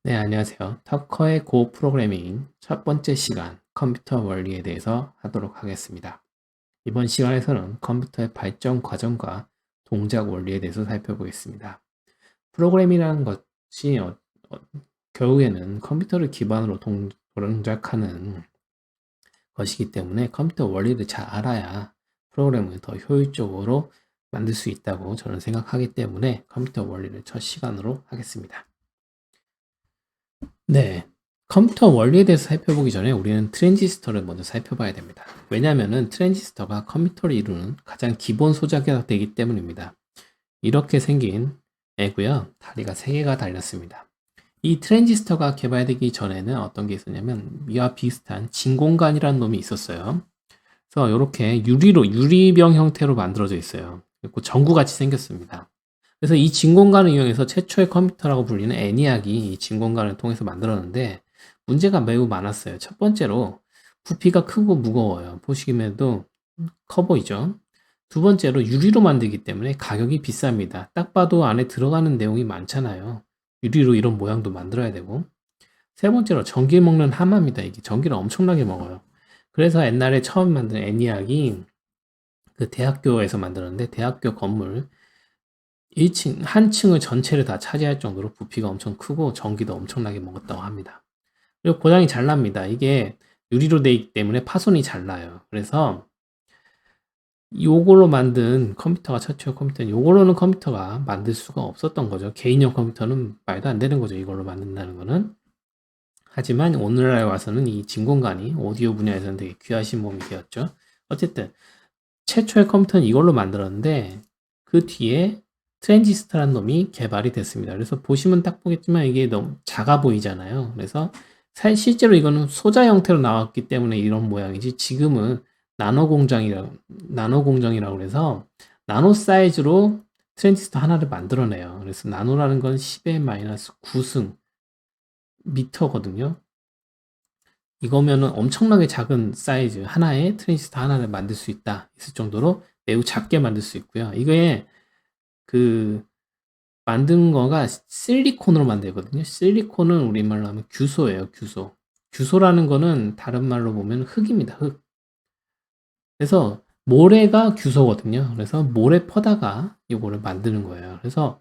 네, 안녕하세요. 터커의 고 프로그래밍 첫 번째 시간 컴퓨터 원리에 대해서 하도록 하겠습니다. 이번 시간에서는 컴퓨터의 발전 과정과 동작 원리에 대해서 살펴보겠습니다. 프로그래밍이라는 것이 결국에는 컴퓨터를 기반으로 동작하는 것이기 때문에 컴퓨터 원리를 잘 알아야 프로그램을 더 효율적으로 만들 수 있다고 저는 생각하기 때문에 컴퓨터 원리를 첫 시간으로 하겠습니다. 네. 컴퓨터 원리에 대해서 살펴보기 전에 우리는 트랜지스터를 먼저 살펴봐야 됩니다. 왜냐하면 트랜지스터가 컴퓨터를 이루는 가장 기본 소자가 되기 때문입니다. 이렇게 생긴 애고요. 다리가 3개가 달렸습니다. 이 트랜지스터가 개발되기 전에는 어떤 게 있었냐면 이와 비슷한 진공관이라는 놈이 있었어요. 그래서 이렇게 유리병 형태로 만들어져 있어요. 그리고 전구같이 생겼습니다. 그래서 이 진공관을 이용해서 최초의 컴퓨터라고 불리는 애니악이 이 진공관을 통해서 만들었는데 문제가 매우 많았어요. 첫 번째로 부피가 크고 무거워요. 보시기에도 커 보이죠? 두 번째로 유리로 만들기 때문에 가격이 비쌉니다. 딱 봐도 안에 들어가는 내용이 많잖아요. 유리로 이런 모양도 만들어야 되고. 세 번째로 전기 먹는 하마입니다. 이게 전기를 엄청나게 먹어요. 그래서 옛날에 처음 만든 애니악이 그 대학교에서 만들었는데 대학교 건물 1층, 한 층을 전체를 다 차지할 정도로 부피가 엄청 크고 전기도 엄청나게 먹었다고 합니다. 그리고 고장이 잘 납니다. 이게 유리로 되어 있기 때문에 파손이 잘 나요. 그래서 요걸로 만든 컴퓨터가 최초의 컴퓨터는 요걸로는 컴퓨터가 만들 수가 없었던 거죠. 개인용 컴퓨터는 말도 안 되는 거죠. 이걸로 만든다는 거는. 하지만 오늘날에 와서는 이 진공관이 오디오 분야에서는 되게 귀하신 몸이 되었죠. 어쨌든 최초의 컴퓨터는 이걸로 만들었는데 그 뒤에 트랜지스터라는 놈이 개발이 됐습니다. 그래서 보시면 딱 보겠지만 이게 너무 작아 보이잖아요. 그래서 실제로 이거는 소자 형태로 나왔기 때문에 이런 모양이지 지금은 나노 공정이라고 해서 나노 사이즈로 트랜지스터 하나를 만들어내요. 그래서 나노라는 건 10의 마이너스 9승 미터거든요. 이거면은 엄청나게 작은 사이즈 하나의 트랜지스터 하나를 만들 수 있다 있을 정도로 매우 작게 만들 수 있고요. 이거에 그 만든 거가 실리콘으로 만들거든요. 실리콘은 우리말로 하면 규소예요. 규소. 규소라는 거는 다른 말로 보면 흙입니다. 흙. 그래서 모래가 규소거든요. 그래서 모래 퍼다가 이거를 만드는 거예요. 그래서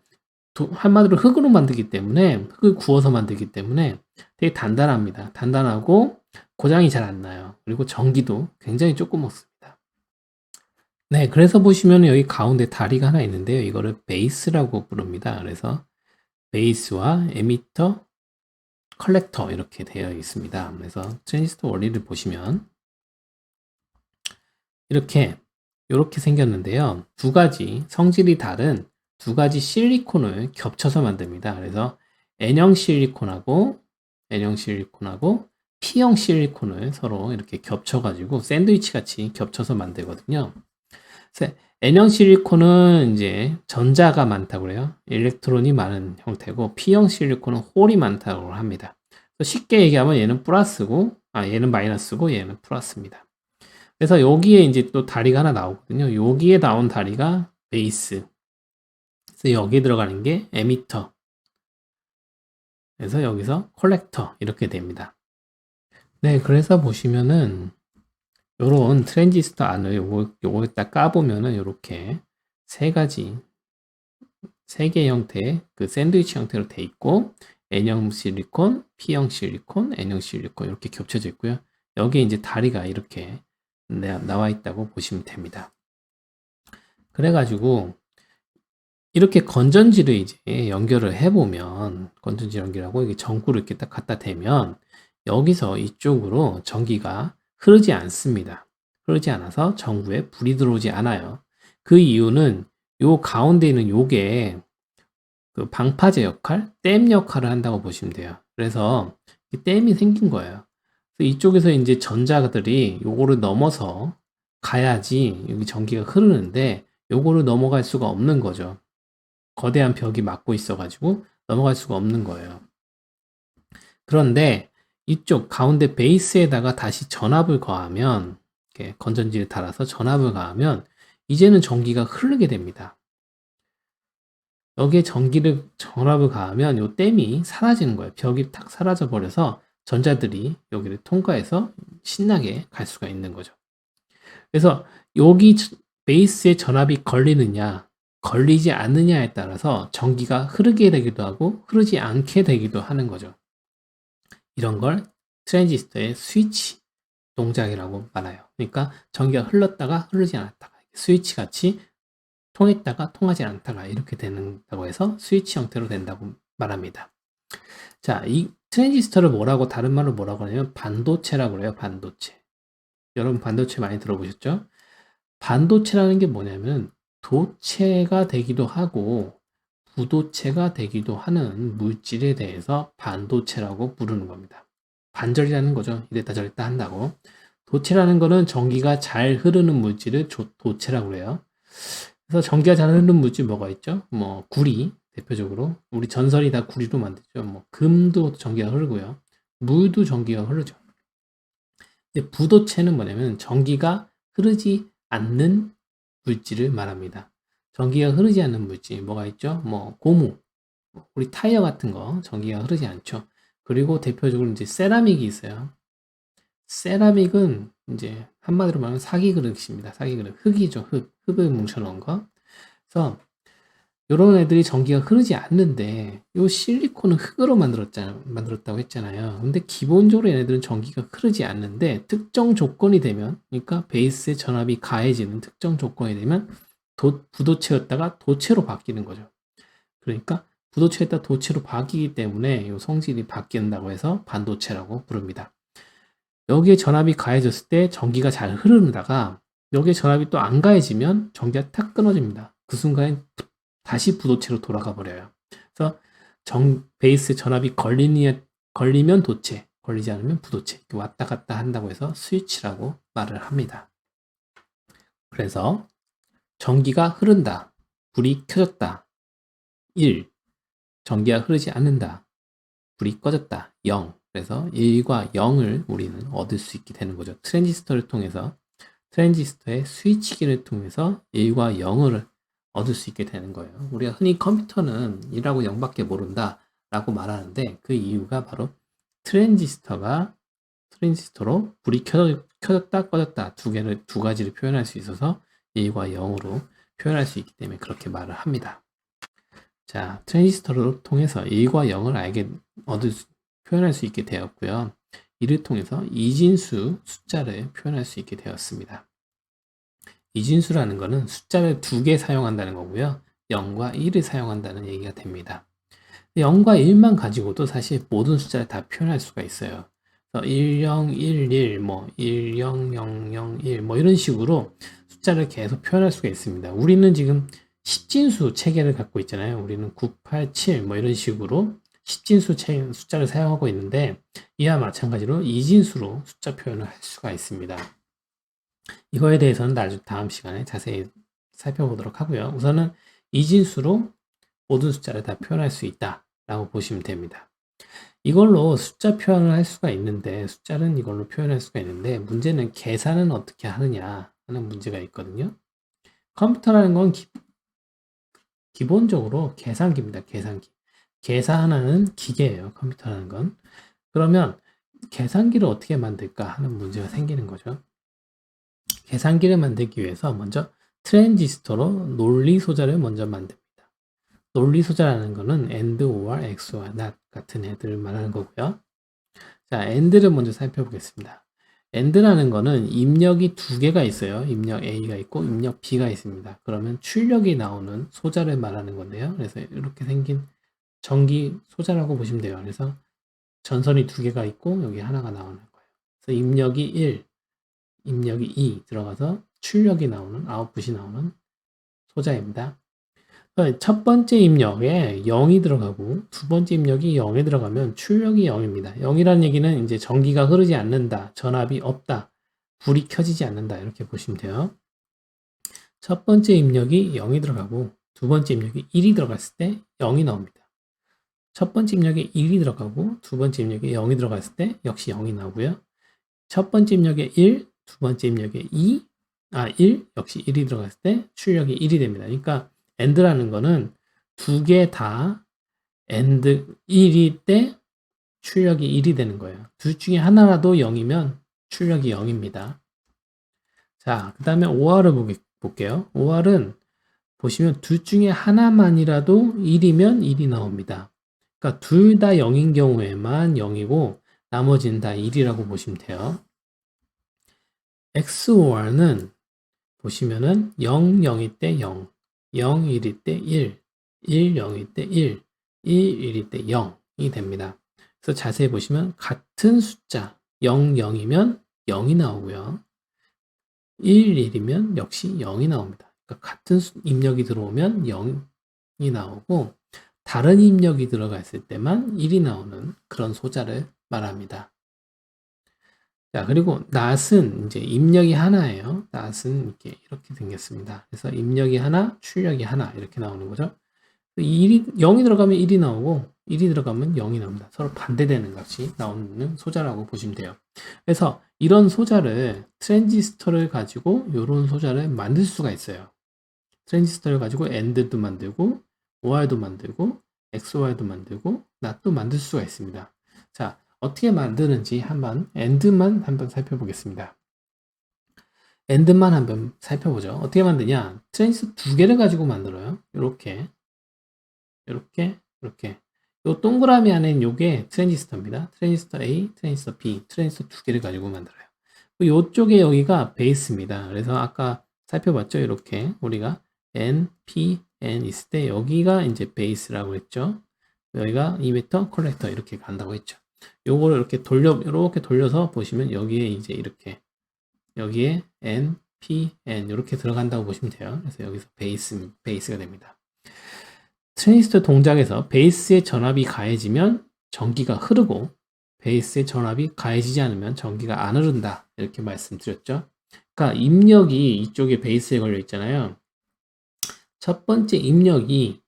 한마디로 흙으로 만들기 때문에 흙을 구워서 만들기 때문에 되게 단단합니다. 단단하고 고장이 잘 안 나요. 그리고 전기도 굉장히 조금 먹습니다. 네, 그래서 보시면 여기 가운데 다리가 하나 있는데요. 이거를 베이스라고 부릅니다. 그래서 베이스와 에미터, 컬렉터 이렇게 되어 있습니다. 그래서 트랜지스터 원리를 보시면 이렇게 생겼는데요. 두 가지 성질이 다른 두 가지 실리콘을 겹쳐서 만듭니다. 그래서 N형 실리콘하고 P형 실리콘을 서로 이렇게 겹쳐가지고 샌드위치 같이 겹쳐서 만들거든요. N형 실리콘은 이제 전자가 많다고 그래요. 일렉트론이 많은 형태고 P형 실리콘은 홀이 많다고 합니다. 쉽게 얘기하면 얘는 플러스고, 얘는 마이너스고 얘는 플러스입니다. 그래서 여기에 이제 또 다리가 하나 나오거든요. 여기에 나온 다리가 베이스. 그래서 여기에 들어가는 게 에미터. 그래서 여기서 컬렉터 이렇게 됩니다. 네, 그래서 보시면은 요런 트랜지스터 안을 요거 딱 까보면은 요렇게 세 개 형태의 그 샌드위치 형태로 돼 있고 N형 실리콘, P형 실리콘, N형 실리콘 이렇게 겹쳐져 있고요. 여기에 이제 다리가 이렇게 나와 있다고 보시면 됩니다. 그래가지고 이렇게 건전지를 이제 연결을 해보면 건전지 연결하고 이게 전구를 이렇게 딱 갖다 대면 여기서 이쪽으로 전기가 흐르지 않습니다. 흐르지 않아서 전구에 불이 들어오지 않아요. 그 이유는 요 가운데 있는 요게 그 방파제 역할, 댐 역할을 한다고 보시면 돼요. 그래서 댐이 생긴 거예요. 그래서 이쪽에서 이제 전자들이 요거를 넘어서 가야지 여기 전기가 흐르는데 요거를 넘어갈 수가 없는 거죠. 거대한 벽이 막고 있어가지고 넘어갈 수가 없는 거예요. 그런데 이쪽 가운데 베이스에다가 다시 전압을 가하면 이렇게 건전지를 달아서 전압을 가하면 이제는 전기가 흐르게 됩니다. 여기에 전압을 가하면 요 댐이 사라지는 거예요. 벽이 탁 사라져 버려서 전자들이 여기를 통과해서 신나게 갈 수가 있는 거죠. 그래서 여기 베이스에 전압이 걸리느냐, 걸리지 않느냐에 따라서 전기가 흐르게 되기도 하고 흐르지 않게 되기도 하는 거죠. 이런 걸 트랜지스터의 스위치 동작이라고 말해요. 그러니까 전기가 흘렀다가 흐르지 않았다가 스위치 같이 통했다가 통하지 않다가 이렇게 된다고 해서 스위치 형태로 된다고 말합니다. 자, 이 트랜지스터를 다른 말로 뭐라고 하냐면 반도체라고 그래요. 반도체. 여러분 반도체 많이 들어보셨죠? 반도체라는 게 뭐냐면 도체가 되기도 하고 부도체가 되기도 하는 물질에 대해서 반도체라고 부르는 겁니다. 반절이라는 거죠. 이랬다 저랬다 한다고. 도체라는 거는 전기가 잘 흐르는 물질을 도체라고 그래요. 그래서 전기가 잘 흐르는 물질 뭐가 있죠? 뭐 구리 대표적으로 우리 전설이 다 구리로 만들죠. 뭐 금도 전기가 흐르고요. 물도 전기가 흐르죠. 부도체는 뭐냐면 전기가 흐르지 않는 물질을 말합니다. 전기가 흐르지 않는 물질 뭐가 있죠? 뭐 고무, 우리 타이어 같은 거 전기가 흐르지 않죠. 그리고 대표적으로 이제 세라믹이 있어요. 세라믹은 이제 한마디로 말하면 사기 그릇입니다. 사기 그릇. 흙이죠. 흙을 뭉쳐놓은 거. 그래서 이런 애들이 전기가 흐르지 않는데 요 실리콘은 흙으로 만들었다고 했잖아요. 근데 기본적으로 얘네들은 전기가 흐르지 않는데 특정 조건이 되면, 그러니까 베이스에 전압이 가해지는 특정 조건이 되면 부도체였다가 도체로 바뀌는 거죠. 그러니까 부도체였다 도체로 바뀌기 때문에 요 성질이 바뀐다고 해서 반도체라고 부릅니다. 여기에 전압이 가해졌을 때 전기가 잘 흐르다가 여기에 전압이 또 안 가해지면 전기가 탁 끊어집니다. 그 순간에 다시 부도체로 돌아가 버려요. 그래서 베이스 전압이 걸리면 도체, 걸리지 않으면 부도체 이렇게 왔다 갔다 한다고 해서 스위치라고 말을 합니다. 그래서 전기가 흐른다, 불이 켜졌다, 1. 전기가 흐르지 않는다, 불이 꺼졌다, 0. 그래서 1과 0을 우리는 얻을 수 있게 되는 거죠. 트랜지스터를 통해서, 트랜지스터의 스위치기를 통해서 1과 0을 얻을 수 있게 되는 거예요. 우리가 흔히 컴퓨터는 1하고 0밖에 모른다 라고 말하는데 그 이유가 바로 트랜지스터로 불이 켜졌다 꺼졌다 두 가지를 표현할 수 있어서 1과 0으로 표현할 수 있기 때문에 그렇게 말을 합니다. 자, 트랜지스터를 통해서 1과 0을 표현할 수 있게 되었고요. 이를 통해서 이진수 숫자를 표현할 수 있게 되었습니다. 이진수라는 것은 숫자를 2개 사용한다는 거고요. 0과 1을 사용한다는 얘기가 됩니다. 0과 1만 가지고도 사실 모든 숫자를 다 표현할 수가 있어요. 1011, 10001, 이런 식으로 숫자를 계속 표현할 수가 있습니다. 우리는 지금 10진수 체계를 갖고 있잖아요. 우리는 987 이런 식으로 10진수 숫자를 사용하고 있는데 이와 마찬가지로 이진수로 숫자 표현을 할 수가 있습니다. 이거에 대해서는 나중 다음 시간에 자세히 살펴보도록 하고요. 우선은 이진수로 모든 숫자를 다 표현할 수 있다 라고 보시면 됩니다. 이걸로 숫자 표현을 할 수가 있는데, 숫자는 이걸로 표현할 수가 있는데 문제는 계산은 어떻게 하느냐 하는 문제가 있거든요. 컴퓨터라는 건 기본적으로 계산기입니다. 계산기. 계산하는 기계예요. 컴퓨터라는 건. 그러면 계산기를 어떻게 만들까 하는 문제가 생기는 거죠. 계산기를 만들기 위해서 먼저 트랜지스터로 논리소자를 먼저 만듭니다. 논리소자라는 거는 AND, OR, XOR, NOT 같은 애들을 말하는 거고요. 자, AND를 먼저 살펴보겠습니다. AND라는 거는 입력이 2개가 있어요. 입력 A가 있고 입력 B가 있습니다. 그러면 출력이 나오는 소자를 말하는 건데요. 그래서 이렇게 생긴 전기 소자라고 보시면 돼요. 그래서 전선이 2개가 있고 여기 하나가 나오는 거예요. 그래서 입력이 1, 입력이 2 들어가서 출력이 나오는, 아웃풋이 나오는 소자입니다. 첫 번째 입력에 0이 들어가고 두 번째 입력이 0에 들어가면 출력이 0입니다. 0이라는 얘기는 이제 전기가 흐르지 않는다, 전압이 없다, 불이 켜지지 않는다 이렇게 보시면 돼요. 첫 번째 입력이 0이 들어가고 두 번째 입력이 1이 들어갔을 때 0이 나옵니다. 첫 번째 입력에 1이 들어가고 두 번째 입력에 0이 들어갔을 때 역시 0이 나오고요. 첫 번째 입력에 1, 두 번째 입력에 1, 역시 1이 들어갔을 때 출력이 1이 됩니다. 그러니까 AND라는 거는 두 개 다 AND 1일 때 출력이 1이 되는 거예요. 둘 중에 하나라도 0이면 출력이 0입니다. 자, 그 다음에 OR을 볼게요. OR은 보시면 둘 중에 하나만이라도 1이면 1이 나옵니다. 그러니까 둘 다 0인 경우에만 0이고 나머지는 다 1이라고 보시면 돼요. XOR는 보시면은 0, 0일 때 0, 0, 1일 때 1, 1, 0일 때 1, 1, 1일 때 0이 됩니다. 그래서 자세히 보시면 같은 숫자 0, 0이면 0이 나오고요. 1, 1이면 역시 0이 나옵니다. 그러니까 같은 입력이 들어오면 0이 나오고 다른 입력이 들어가 있을 때만 1이 나오는 그런 소자를 말합니다. 자, 그리고 not은 이제 입력이 하나예요. not은 이렇게 생겼습니다. 그래서 입력이 하나, 출력이 하나 이렇게 나오는 거죠. 0이 들어가면 1이 나오고 1이 들어가면 0이 나옵니다. 서로 반대되는 값이 나오는 소자라고 보시면 돼요. 그래서 이런 소자를 트랜지스터를 가지고 이런 소자를 만들 수가 있어요. 트랜지스터를 가지고 AND도 만들고 OR도 만들고 XOR도 만들고 NOT도 만들 수가 있습니다. 자, 어떻게 만드는지 한번 AND만 한번 살펴보겠습니다. AND만 한번 살펴보죠. 어떻게 만드냐? 트랜지스터 두 개를 가지고 만들어요. 이렇게 요 동그라미 안에는 요게 트랜지스터입니다. 트랜지스터 A, 트랜지스터 B, 트랜지스터 두 개를 가지고 만들어요. 요쪽에 여기가 베이스입니다. 그래서 아까 살펴봤죠? 이렇게 우리가 N, P, N 있을 때 여기가 이제 베이스라고 했죠. 여기가 이미터, 컬렉터 이렇게 간다고 했죠. 요거를 이렇게 돌려서 보시면 여기에 이제 이렇게 여기에 N, P, N 이렇게 들어간다고 보시면 돼요. 그래서 여기서 베이스가 됩니다. 트랜지스터 동작에서 베이스의 전압이 가해지면 전기가 흐르고 베이스의 전압이 가해지지 않으면 전기가 안 흐른다. 이렇게 말씀드렸죠. 그러니까 입력이 이쪽에 베이스에 걸려 있잖아요. 첫 번째 입력이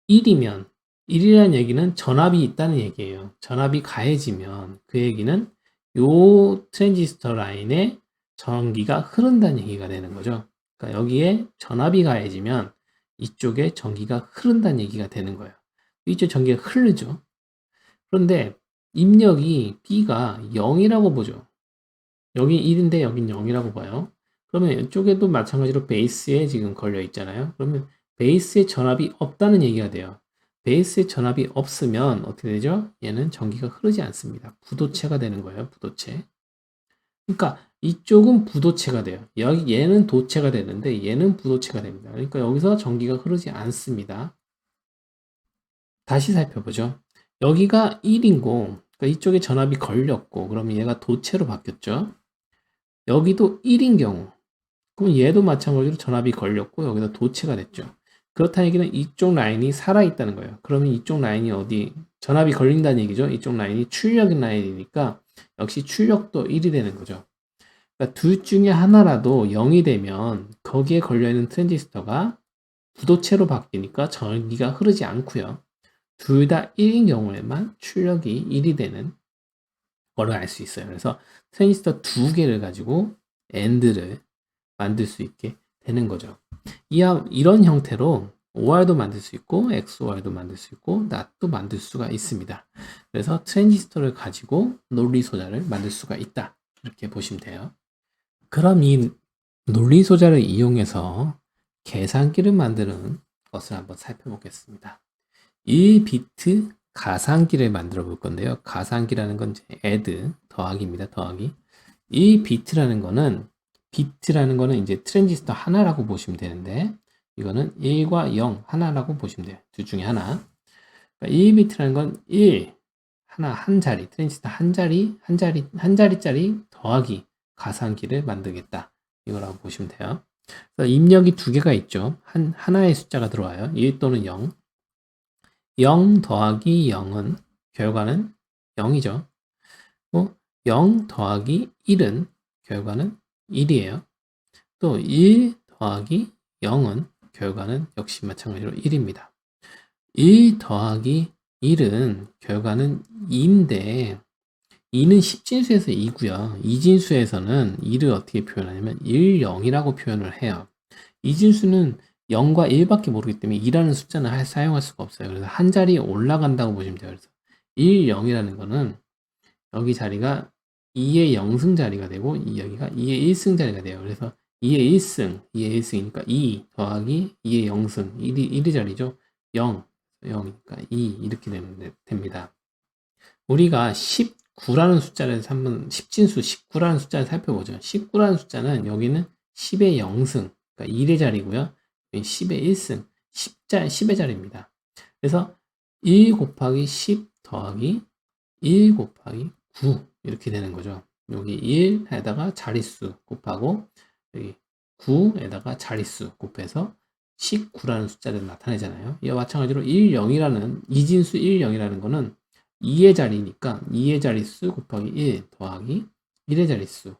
1이면 1이라는 얘기는 전압이 있다는 얘기예요. 전압이 가해지면 그 얘기는 요 트랜지스터 라인에 전기가 흐른다는 얘기가 되는 거죠. 그러니까 여기에 전압이 가해지면 이쪽에 전기가 흐른다는 얘기가 되는 거예요. 이쪽 전기가 흐르죠. 그런데 입력이 B가 0이라고 보죠. 여기 1인데 여긴 0이라고 봐요. 그러면 이쪽에도 마찬가지로 베이스에 지금 걸려 있잖아요. 그러면 베이스에 전압이 없다는 얘기가 돼요. 베이스에 전압이 없으면 어떻게 되죠? 얘는 전기가 흐르지 않습니다. 부도체가 되는 거예요. 부도체. 그러니까 이쪽은 부도체가 돼요. 얘는 도체가 되는데 얘는 부도체가 됩니다. 그러니까 여기서 전기가 흐르지 않습니다. 다시 살펴보죠. 여기가 1이고 그러니까 이쪽에 전압이 걸렸고 그러면 얘가 도체로 바뀌었죠. 여기도 1인 경우 그럼 얘도 마찬가지로 전압이 걸렸고 여기다 도체가 됐죠. 그렇다는 얘기는 이쪽 라인이 살아있다는 거예요. 그러면 이쪽 라인이 어디 전압이 걸린다는 얘기죠. 이쪽 라인이 출력 라인이니까 역시 출력도 1이 되는 거죠. 그러니까 둘 중에 하나라도 0이 되면 거기에 걸려있는 트랜지스터가 부도체로 바뀌니까 전기가 흐르지 않고요. 둘 다 1인 경우에만 출력이 1이 되는 거를 알 수 있어요. 그래서 트랜지스터 두 개를 가지고 AND를 만들 수 있게 되는 거죠. 이런 형태로 OR도 만들 수 있고 XOR도 만들 수 있고 NOT도 만들 수가 있습니다. 그래서 트랜지스터를 가지고 논리 소자를 만들 수가 있다. 이렇게 보시면 돼요. 그럼 이 논리 소자를 이용해서 계산기를 만드는 것을 한번 살펴보겠습니다. 1비트 가상기를 만들어 볼 건데요. 가상기라는 건 이제 add, 더하기입니다. 더하기. 이 비트라는 거는 이제 트랜지스터 하나라고 보시면 되는데 이거는 1과 0 하나라고 보시면 돼요. 둘 중에 하나. 그러니까 1비트라는 건 1, 한 자리, 트랜지스터 한 자리짜리 더하기 가상기를 만들겠다. 이거라고 보시면 돼요. 그래서 입력이 두 개가 있죠. 하나의 숫자가 들어와요. 1 또는 0. 0 더하기 0은 결과는 0이죠. 0 더하기 1은 결과는 1이에요. 또 1 더하기 0은 결과는 역시 마찬가지로 1입니다. 1 더하기 1은 결과는 2인데 2는 10진수에서 2고요. 2진수에서는 2를 어떻게 표현하냐면 1, 0이라고 표현을 해요. 2진수는 0과 1밖에 모르기 때문에 2라는 숫자는 사용할 수가 없어요. 그래서 한 자리 올라간다고 보시면 돼요. 그래서 1, 0이라는 거는 여기 자리가 2의 0승 자리가 되고 여기가 2의 1승 자리가 돼요. 그래서 2의 1승, 2의 1승이니까 2 더하기 2의 0승, 1의 자리죠. 0, 0이니까 2 이렇게 됩니다. 우리가 19라는 숫자를 한번 10진수 19라는 숫자를 살펴보죠. 19라는 숫자는 여기는 10의 0승, 그러니까 1의 자리고요. 10의 1승, 10의 자리입니다. 그래서 1 곱하기 10 더하기 1 곱하기 9 이렇게 되는 거죠. 여기 1에다가 자릿수 곱하고 여기 9에다가 자릿수 곱해서 19라는 숫자를 나타내잖아요. 이와 마찬가지로 1, 0이라는 이진수 1, 0이라는 거는 2의 자리니까 2의 자릿수 곱하기 1 더하기 1의 자릿수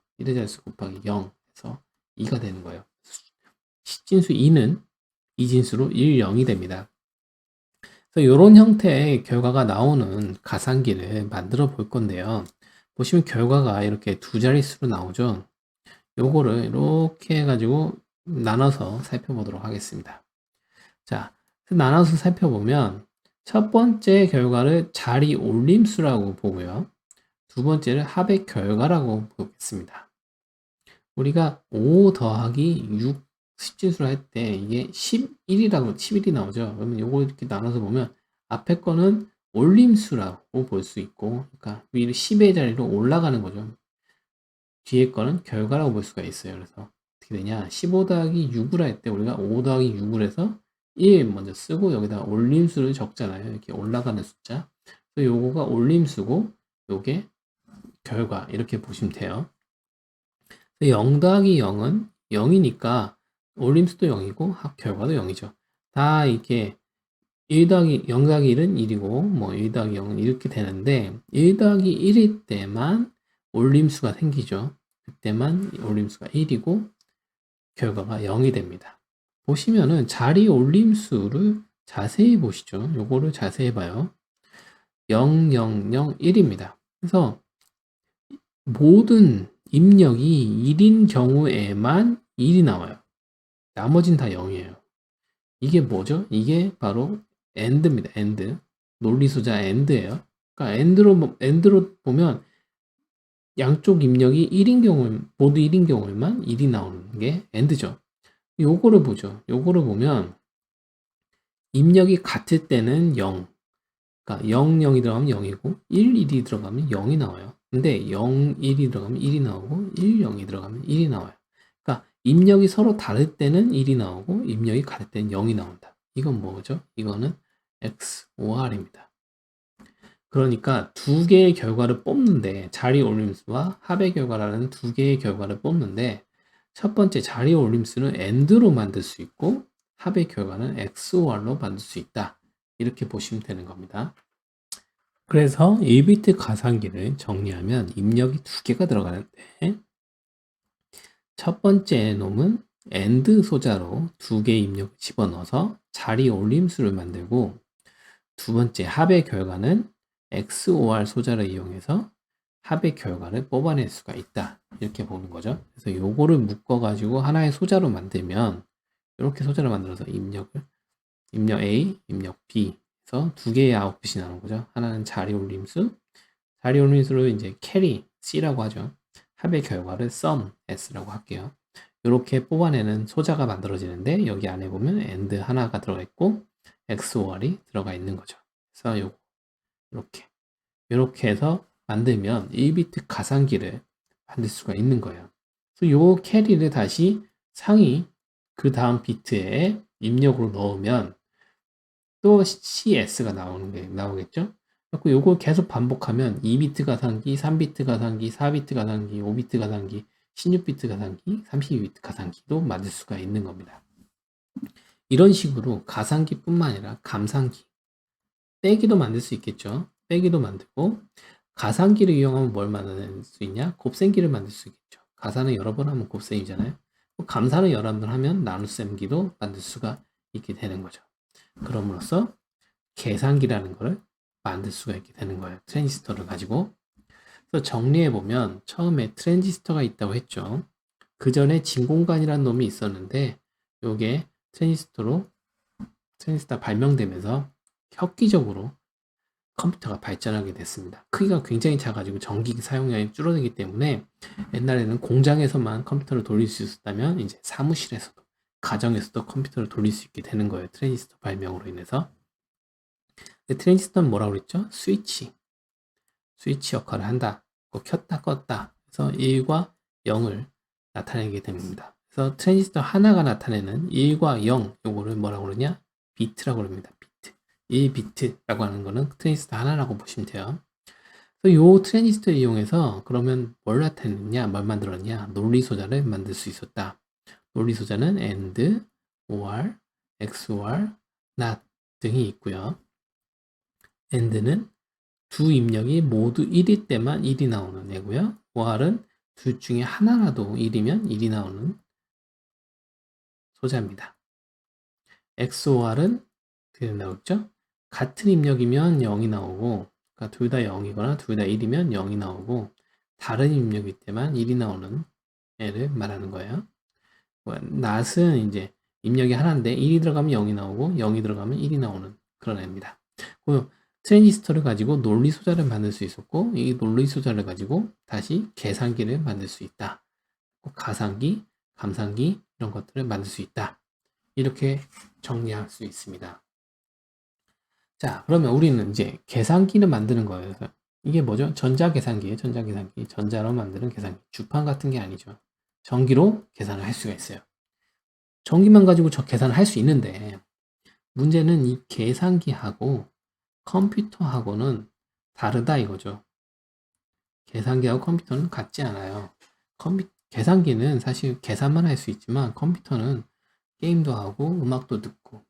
곱하기 0 해서 2가 되는 거예요. 진수 2는 이진수로 1, 0이 됩니다. 그래서 이런 형태의 결과가 나오는 가상기를 만들어 볼 건데요. 보시면 결과가 이렇게 두 자릿수로 나오죠. 요거를 이렇게 해가지고 나눠서 살펴보도록 하겠습니다. 자, 나눠서 살펴보면 첫 번째 결과를 자리 올림수라고 보고요. 두 번째를 합의 결과라고 보겠습니다. 우리가 5 더하기 6 십진수를 할 때 이게 11이 나오죠. 그러면 요거 이렇게 나눠서 보면 앞에 거는 올림수라고 볼 수 있고, 그러니까 위로 10의 자리로 올라가는 거죠. 뒤에 거는 결과라고 볼 수가 있어요. 그래서 어떻게 되냐? 15 더하기 6을 할 때 우리가 5 더하기 6을 해서 1 먼저 쓰고 여기다 올림수를 적잖아요. 이렇게 올라가는 숫자. 그래서 요거가 올림수고 요게 결과 이렇게 보시면 돼요. 0 더하기 0은 0이니까 올림수도 0이고 결과도 0이죠. 다 이렇게 1 더하기 0 더하기 1은 1이고 뭐 1 더하기 0은 이렇게 되는데 1 더하기 1일 때만 올림수가 생기죠. 그때만 올림수가 1이고 결과가 0이 됩니다. 보시면은 자리 올림수를 자세히 보시죠. 요거를 자세히 봐요. 0, 0, 0, 1입니다. 그래서 모든 입력이 1인 경우에만 1이 나와요. 나머진 다 0이에요. 이게 뭐죠? 이게 바로 AND입니다. AND. 논리소자 AND예요. 그러니까 AND로 보면 양쪽 입력이 1인 경우, 모두 1인 경우에만 1이 나오는 게 AND죠. 요거를 보죠. 요거를 보면 입력이 같을 때는 0. 그러니까 0, 0이 들어가면 0이고 1, 1이 들어가면 0이 나와요. 근데 0, 1이 들어가면 1이 나오고 1, 0이 들어가면 1이 나와요. 그러니까 입력이 서로 다를 때는 1이 나오고 입력이 같을 때는 0이 나온다. 이건 뭐죠? 이거는 XOR입니다. 그러니까 두 개의 결과를 뽑는데 자리 올림수와 합의 결과라는 두 개의 결과를 뽑는데 첫 번째 자리 올림수는 AND로 만들 수 있고 합의 결과는 XOR로 만들 수 있다. 이렇게 보시면 되는 겁니다. 그래서 1비트 가상기를 정리하면 입력이 두 개가 들어가는데 첫 번째 놈은 AND 소자로 두 개의 입력을 집어넣어서 자리 올림수를 만들고 두 번째 합의 결과는 XOR 소자를 이용해서 합의 결과를 뽑아낼 수가 있다. 이렇게 보는 거죠. 그래서 요거를 묶어 가지고 하나의 소자로 만들면 이렇게 소자를 만들어서 입력 A, 입력 B 그래서 두 개의 아웃풋이 나오는 거죠. 하나는 자리 올림수, 자리 올림수를 이제 캐리 C라고 하죠. 합의 결과를 sum S라고 할게요. 이렇게 뽑아내는 소자가 만들어지는데 여기 안에 보면 AND 하나가 들어가 있고 XOR이 들어가 있는 거죠. 그래서 요거 이렇게 해서 만들면 1비트 가상기를 만들 수가 있는 거예요. 그래서 요 캐리를 다시 상위 그 다음 비트에 입력으로 넣으면 또 CS가 나오겠죠? 그래서 요걸 계속 반복하면 2비트 가상기, 3비트 가상기, 4비트 가상기, 5비트 가상기, 16비트 가상기, 32비트 가상기도 만들 수가 있는 겁니다. 이런 식으로 가상기뿐만 아니라 감상기, 빼기도 만들 수 있겠죠. 빼기도 만들고 가상기를 이용하면 뭘 만들 수 있냐? 곱셈기를 만들 수 있겠죠. 가산을 여러 번 하면 곱셈이잖아요. 감산을 여러 번 하면 나눗셈기도 만들 수가 있게 되는 거죠. 그럼으로써 계산기라는 것을 만들 수가 있게 되는 거예요. 트랜지스터를 가지고. 그래서 정리해 보면 처음에 트랜지스터가 있다고 했죠. 그 전에 진공관이라는 놈이 있었는데 요게 트랜지스터 발명되면서 획기적으로 컴퓨터가 발전하게 됐습니다. 크기가 굉장히 작아지고 전기 사용량이 줄어들기 때문에 옛날에는 공장에서만 컴퓨터를 돌릴 수 있었다면 이제 사무실에서도 가정에서도 컴퓨터를 돌릴 수 있게 되는 거예요. 트랜지스터 발명으로 인해서. 트랜지스터는 뭐라고 그랬죠? 스위치 역할을 한다. 켰다 껐다. 그래서 1과 0을 나타내게 됩니다. 그래서 트랜지스터 하나가 나타내는 1과 0 요거를 뭐라고 그러냐? 비트라고 합니다. 비트. 1비트라고 하는 거는 트랜지스터 하나라고 보시면 돼요. 그래서 요 트랜지스터를 이용해서 그러면 뭘 나타냈냐? 뭘 만들었냐? 논리소자를 만들 수 있었다. 논리소자는 AND, OR, XOR, NOT 등이 있고요. AND는 두 입력이 모두 1일 때만 1이 나오는 애고요. OR은 둘 중에 하나라도 1이면 1이 나오는 소자입니다. XOR은 그게 나오죠? 같은 입력이면 0이 나오고, 그러니까 둘 다 0이거나 둘 다 1이면 0이 나오고, 다른 입력일 때만 1이 나오는 애를 말하는 거예요. NOT은 이제 입력이 하나인데 1이 들어가면 0이 나오고 0이 들어가면 1이 나오는 그런 애입니다. 트랜지스터를 가지고 논리소자를 만들 수 있었고 이 논리소자를 가지고 다시 계산기를 만들 수 있다. 가상기, 감상기 이런 것들을 만들 수 있다. 이렇게 정리할 수 있습니다. 자, 그러면 우리는 이제 계산기를 만드는 거예요. 이게 뭐죠? 전자계산기예요. 전자계산기. 전자로 만드는 계산기. 주판 같은 게 아니죠. 전기로 계산을 할 수가 있어요. 전기만 가지고 저 계산을 할 수 있는데 문제는 이 계산기하고 컴퓨터하고는 다르다 이거죠. 계산기하고 컴퓨터는 같지 않아요. 계산기는 사실 계산만 할 수 있지만 컴퓨터는 게임도 하고 음악도 듣고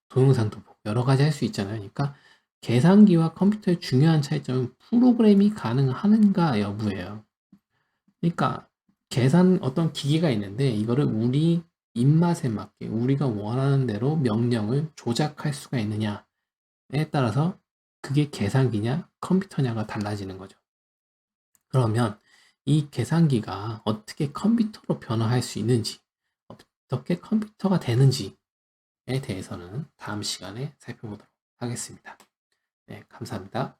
동영상도 보고 여러 가지 할 수 있잖아요. 그러니까 계산기와 컴퓨터의 중요한 차이점은 프로그램이 가능한가 여부예요. 그러니까 어떤 기계가 있는데 이거를 우리 입맛에 맞게 우리가 원하는 대로 명령을 조작할 수가 있느냐에 따라서 그게 계산기냐 컴퓨터냐가 달라지는 거죠. 그러면 이 계산기가 어떻게 컴퓨터로 변화할 수 있는지, 어떻게 컴퓨터가 되는지에 대해서는 다음 시간에 살펴보도록 하겠습니다. 네, 감사합니다.